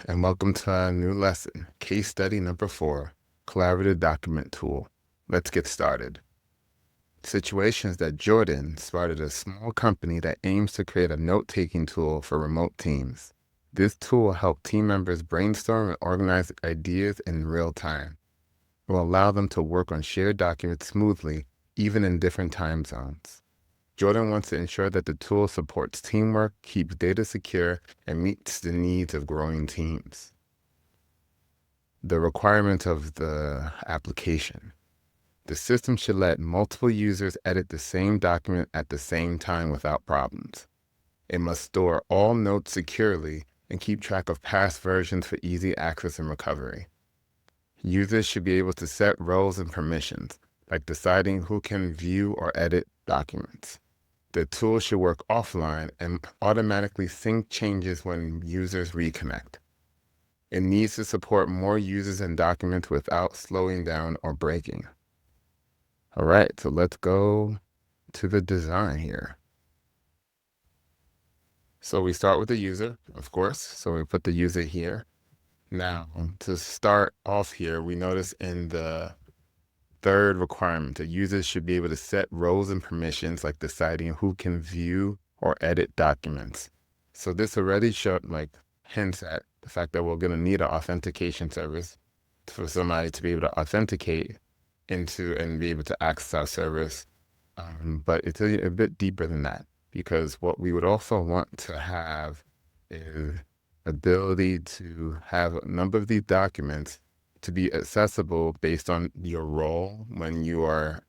and welcome to our new lesson, case study number 4, collaborative document tool. Let's get started. Situation is that Jordan started a small company that aims to create a note-taking tool for remote teams. This tool will help team members brainstorm and organize ideas in real time. It will allow them to work on shared documents smoothly, even in different time zones. Jordan wants to ensure that the tool supports teamwork, keeps data secure, and meets the needs of growing teams. The requirement of the application. The system should let multiple users edit the same document at the same time without problems. It must store all notes securely and keep track of past versions for easy access and recovery. Users should be able to set roles and permissions, like deciding who can view or edit documents. The tool should work offline and automatically sync changes when users reconnect. It needs to support more users and documents without slowing down or breaking. All right, so let's go to the design here. So we start with the user, of course. So we put the user here. Now, to start off here, we notice in the third requirement, the users should be able to set roles and permissions, like deciding who can view or edit documents. So this already hints at the fact that we're going to need an authentication service for somebody to be able to authenticate into and be able to access our service. But it's a bit deeper than that, because what we would also want to have is ability to have a number of these documents to be accessible based on your role when you are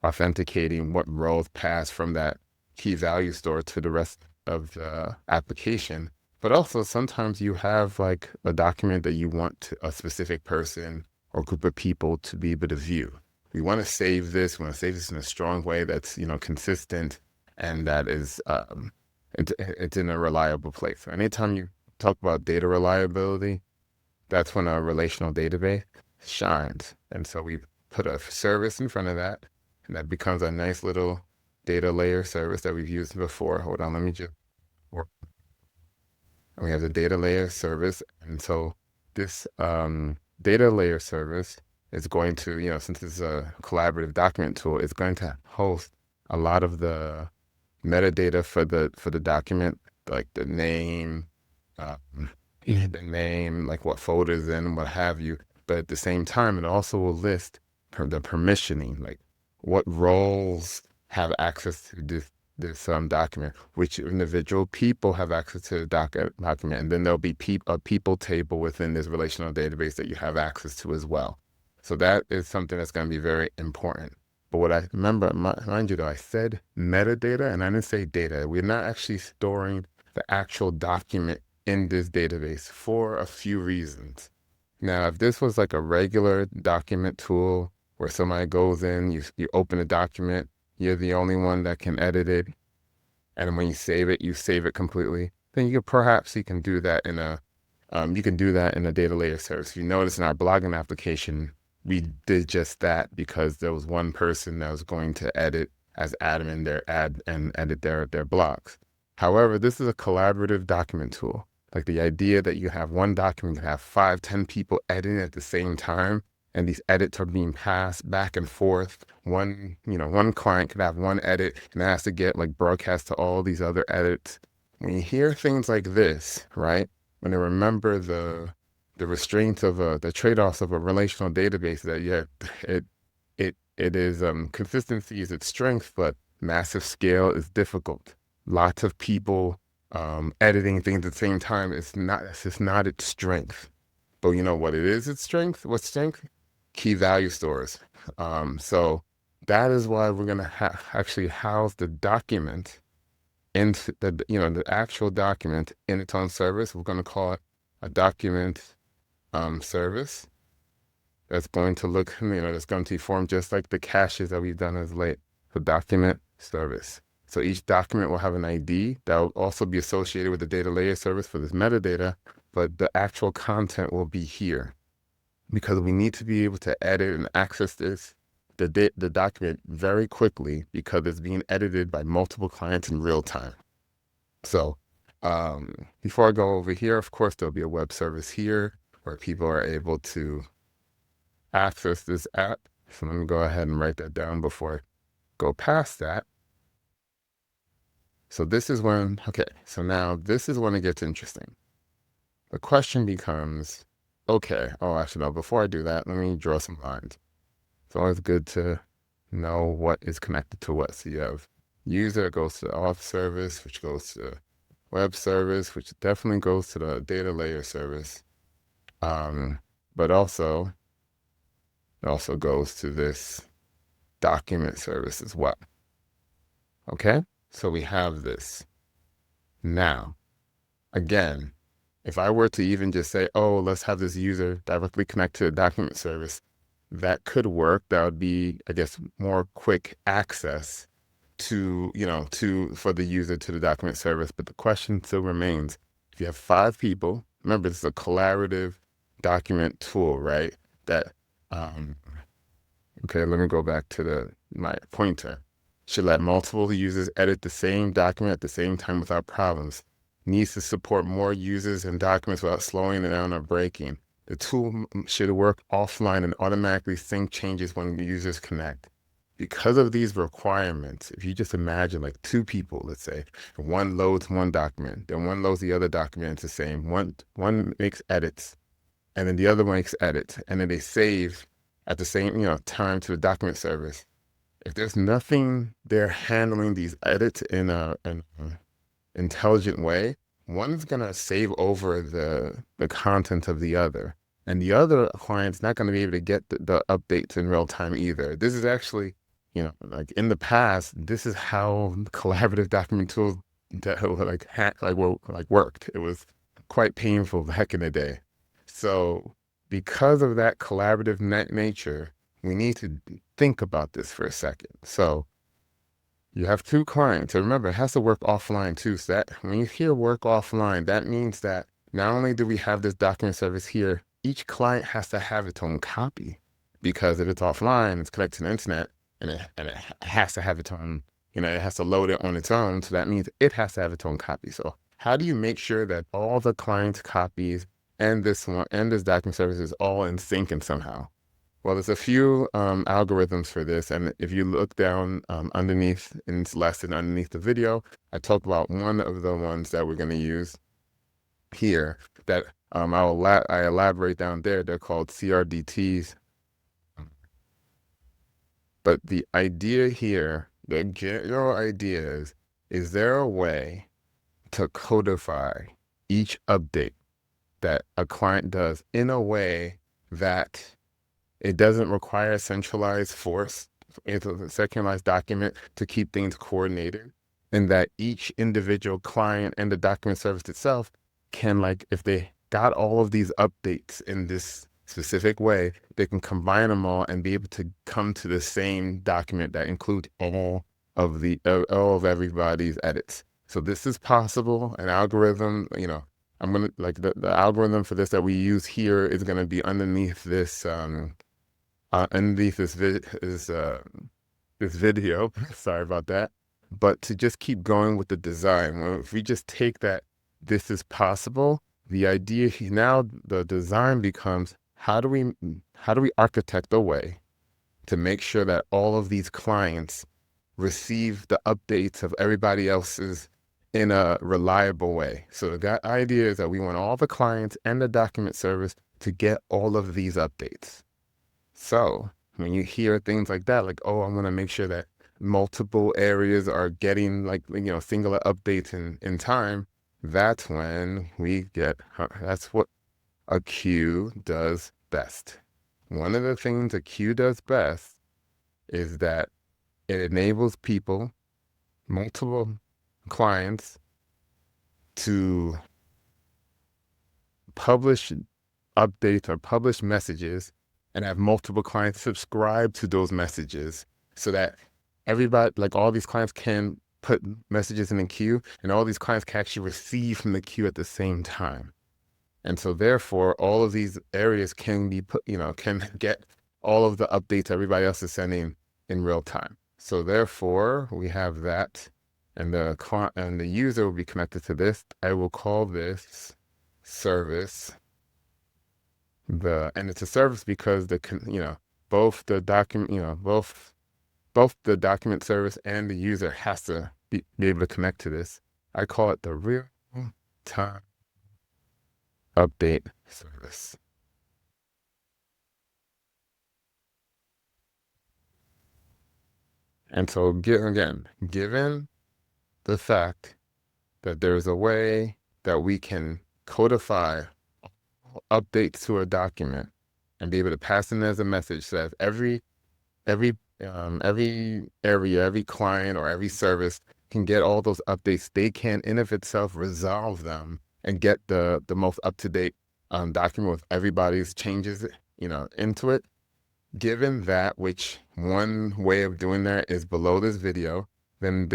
authenticating, what roles pass from that key value store to the rest of the application. But also sometimes you have like a document that you want a specific person or group of people to be able to view. We want to save this. We want to save this in a strong way that's, consistent, and that is it's in a reliable place. So anytime you talk about data reliability, that's when a relational database shines. And so we put a service in front of that, and that becomes a nice little data layer service that we've used before. Hold on, let me just work. And we have the data layer service. And so this data layer service is going to, since it's a collaborative document tool, it's going to host a lot of the metadata for the document, like the name, like what folders in, what have you. But at the same time, it also will list the permissioning, like what roles have access to this document, which individual people have access to the document, and then there'll be a people table within this relational database that you have access to as well. So that is something that's going to be very important. But what I remember, mind you though, I said metadata and I didn't say data. We're not actually storing the actual document in this database for a few reasons. Now, if this was like a regular document tool where somebody goes in, you open a document, you're the only one that can edit it, and when you save it completely, then you can do that in a data layer service. If you notice in our blogging application, we did just that because there was one person that was going to edit as admin and edit their blogs. However, this is a collaborative document tool. Like the idea that you have one document, you have 5, 10 people editing at the same time, and these edits are being passed back and forth. One client could have one edit and it has to get like broadcast to all these other edits. When you hear things like this, right? When you remember the restraints of the trade-offs of a relational database, that it is consistency is its strength, but massive scale is difficult. Lots of people editing things at the same time it's just not its strength. But you know what it is its strength? What's strength? Key value stores. So that is why we're gonna actually house the document into the actual document in its own service. We're gonna call it a document service that's going to look, that's going to form just like the caches that we've done as late. So document service. So each document will have an ID that will also be associated with the data layer service for this metadata, but the actual content will be here because we need to be able to edit and access the document very quickly because it's being edited by multiple clients in real time. So Before I go over here, of course, there'll be a web service here where people are able to access this app. So let me go ahead and write that down before I go past that. So this is when, okay, so now this is when it gets interesting. The question becomes, okay, oh, actually, no, before I do that, let me draw some lines. It's always good to know what is connected to what. So you have user goes to the auth service, which goes to web service, which definitely goes to the data layer service. But also, it also goes to this document service as well. Okay, so we have this. Now, again, if I were to even just say, oh, let's have this user directly connect to the document service, that could work. That would be, I guess, more quick access to, for the user to the document service. But the question still remains, if you have 5 people, remember, this is a collaborative document tool, right? That, okay, let me go back to my pointer. Should let multiple users edit the same document at the same time without problems. Needs to support more users and documents without slowing it down or breaking. The tool should work offline and automatically sync changes when users connect. Because of these requirements, if you just imagine like 2 people, let's say, one loads one document, then one loads the other document, it's the same. One makes edits, and then the other one makes edits, and then they save at the same time to the document service. If there's nothing there handling these edits in an intelligent way, one's gonna save over the content of the other, and the other client's not gonna be able to get the updates in real time either. This is actually, like in the past, this is how collaborative document tools that worked. It was quite painful back in the day. So because of that collaborative nature, we need to think about this for a second. So you have 2 clients. And remember, it has to work offline too. So that when you hear work offline, that means that not only do we have this document service here, each client has to have its own copy. Because if it's offline, it's connected to the internet, and it has to have its own, it has to load it on its own. So that means it has to have its own copy. So how do you make sure that all the client's copies and this one and this document service is all in sync and somehow? Well, there's a few algorithms for this, and if you look down underneath in this lesson, underneath the video, I talked about one of the ones that we're going to use here that I elaborate down there. They're called CRDTs. But the idea here, the general idea is there a way to codify each update that a client does in a way that it doesn't require a centralized force, it's a centralized document to keep things coordinated, and that each individual client and the document service itself can, like, if they got all of these updates in this specific way, they can combine them all and be able to come to the same document that includes all of everybody's edits. So this is possible. An algorithm, I'm gonna the algorithm for this that we use here is gonna be underneath this this video. Sorry about that. But to just keep going with the design, well, if we just take that this is possible, the idea now, the design becomes how do we architect a way to make sure that all of these clients receive the updates of everybody else's in a reliable way. So the idea is that we want all the clients and the document service to get all of these updates. So when you hear things like that, like, oh, I want to make sure that multiple areas are getting singular updates in time, that's when that's what a queue does best. One of the things a queue does best is that it enables people, multiple clients, to publish updates or publish messages and have multiple clients subscribe to those messages so that everybody, like all these clients, can put messages in the queue and all these clients can actually receive from the queue at the same time. And so therefore, all of these areas can be put, can get all of the updates everybody else is sending in real time. So therefore, we have that and the client and the user will be connected to this. I will call this service. And it's a service because both the document both the document service and the user has to be able to connect to this. I call it the real time update service. And so given the fact that there's a way that we can codify updates to a document and be able to pass in as a message so that every every area, every client or every service can get all those updates. They can in of itself resolve them and get the most up-to-date document with everybody's changes, into it. Given that, which one way of doing that is below this video, then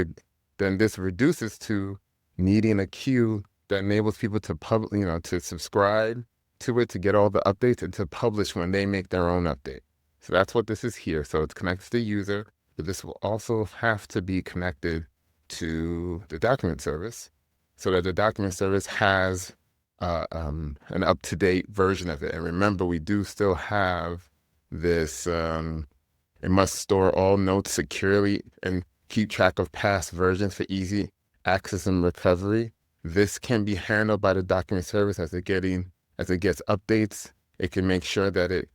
this reduces to needing a queue that enables people to to subscribe to it, to get all the updates, and to publish when they make their own update. So that's what this is here. So it's connected to the user, but this will also have to be connected to the document service so that the document service has an up-to-date version of it. And remember, we do still have this, it must store all notes securely and keep track of past versions for easy access and recovery. This can be handled by the document service as it gets updates. It can make sure that it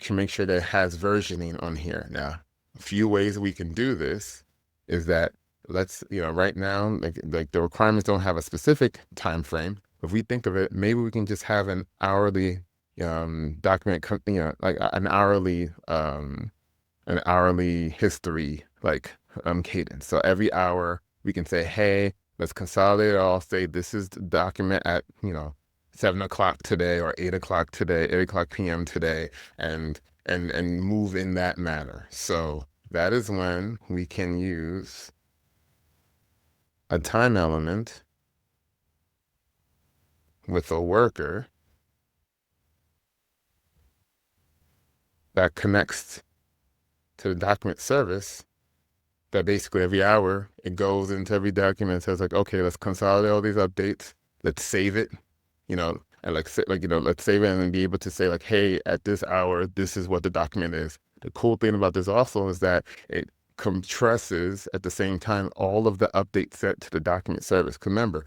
can make sure that it has versioning on here. Now, a few ways we can do this is that right now, like the requirements don't have a specific time frame. If we think of it, maybe we can just have an hourly document, like an hourly history, cadence. So every hour we can say, hey, let's consolidate it all, say this is the document at 7 o'clock today or 8 o'clock today, 8 o'clock p.m. today, and move in that manner. So that is when we can use a time element with a worker that connects to the document service, that basically every hour it goes into every document and says okay, let's consolidate all these updates, let's save it, and let's save it and be able to say hey, at this hour, this is what the document is. The cool thing about this also is that it compresses at the same time all of the updates set to the document service. Remember,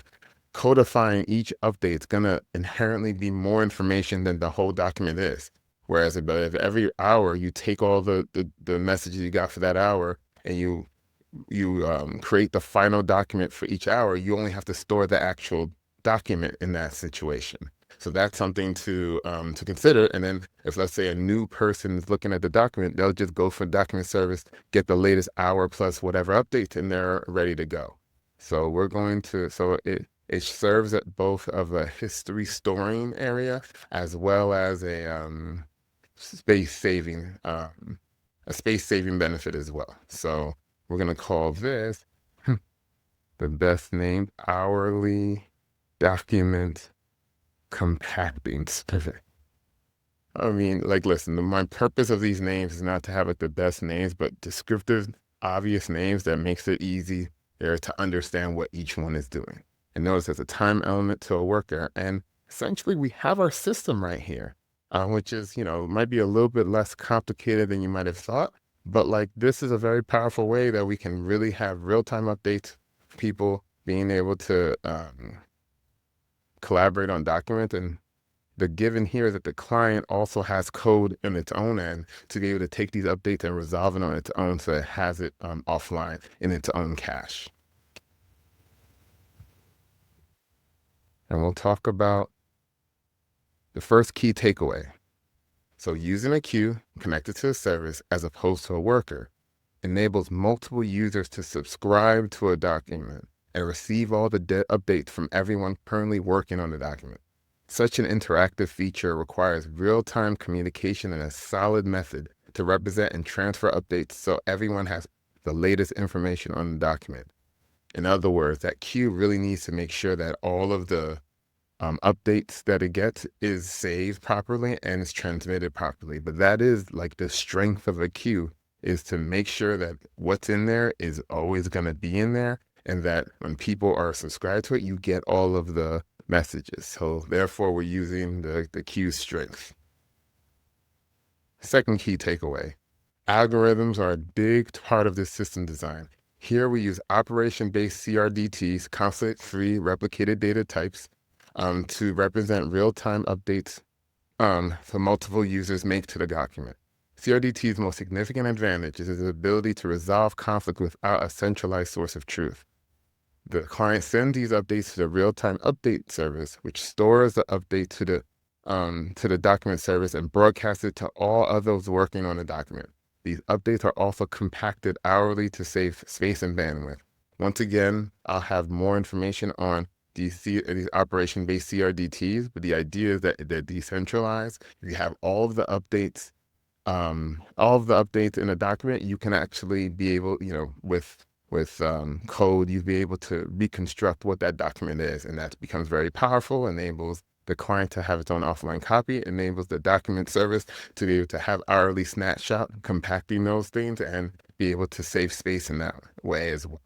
codifying each update is gonna inherently be more information than the whole document is. Whereas if every hour you take all the messages you got for that hour and you create the final document for each hour, you only have to store the actual document in that situation. So that's something to consider. And then if, let's say, a new person is looking at the document, they'll just go for document service, get the latest hour plus whatever updates, and they're ready to go. So it serves at both of a history storing area as well as a space saving benefit as well. So we're gonna call this the best named hourly document compacting service. I mean, listen, my purpose of these names is not to have the best names, but descriptive, obvious names that makes it easy there to understand what each one is doing. And notice there's a time element to a worker, and essentially we have our system right here, which is, might be a little bit less complicated than you might have thought, but this is a very powerful way that we can really have real-time updates, people being able to collaborate on documents. And the given here is that the client also has code in its own end to be able to take these updates and resolve it on its own, so it has it offline in its own cache. And we'll talk about the first key takeaway. So using a queue connected to a service as opposed to a worker enables multiple users to subscribe to a document and receive all the updates from everyone currently working on the document. Such an interactive feature requires real-time communication and a solid method to represent and transfer updates so everyone has the latest information on the document. In other words, that queue really needs to make sure that all of the updates that it gets is saved properly and is transmitted properly. But that is the strength of a queue, is to make sure that what's in there is always going to be in there, and that when people are subscribed to it, you get all of the messages. So therefore, we're using the queue strength. Second key takeaway: algorithms are a big part of this system design. Here we use operation-based CRDTs, conflict-free replicated data types, to represent real-time updates for multiple users make to the document. CRDT's most significant advantage is its ability to resolve conflict without a centralized source of truth. The client sends these updates to the real-time update service, which stores the update to the document service and broadcasts it to all others working on the document. These updates are also compacted hourly to save space and bandwidth. Once again, I'll have more information on these operation-based CRDTs, but the idea is that they're decentralized. You have all of the updates in a document. You can actually be able, with code, you'll be able to reconstruct what that document is, and that becomes very powerful. Enables the client to have its own offline copy, enables the document service to be able to have hourly snapshot, compacting those things, and be able to save space in that way as well.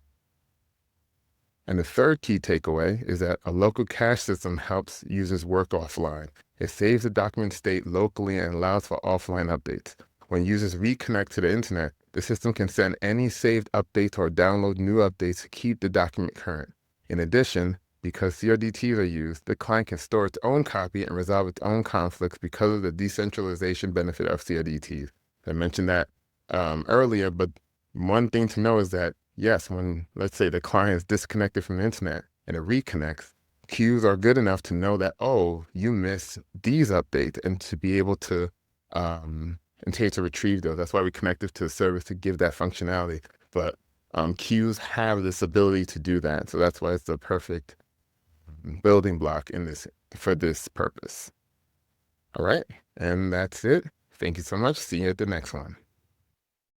And the third key takeaway is that a local cache system helps users work offline. It saves the document state locally and allows for offline updates. When users reconnect to the internet, the system can send any saved updates or download new updates to keep the document current. In addition, because CRDTs are used, the client can store its own copy and resolve its own conflicts because of the decentralization benefit of CRDTs. I mentioned that earlier, but one thing to know is that, yes, when, let's say, the client is disconnected from the internet and it reconnects, queues are good enough to know that, oh, you missed these updates, and to be able to retrieve those. That's why we connected to the service to give that functionality. But queues have this ability to do that. So that's why it's the perfect building block for this purpose. All right. And that's it. Thank you so much. See you at the next one.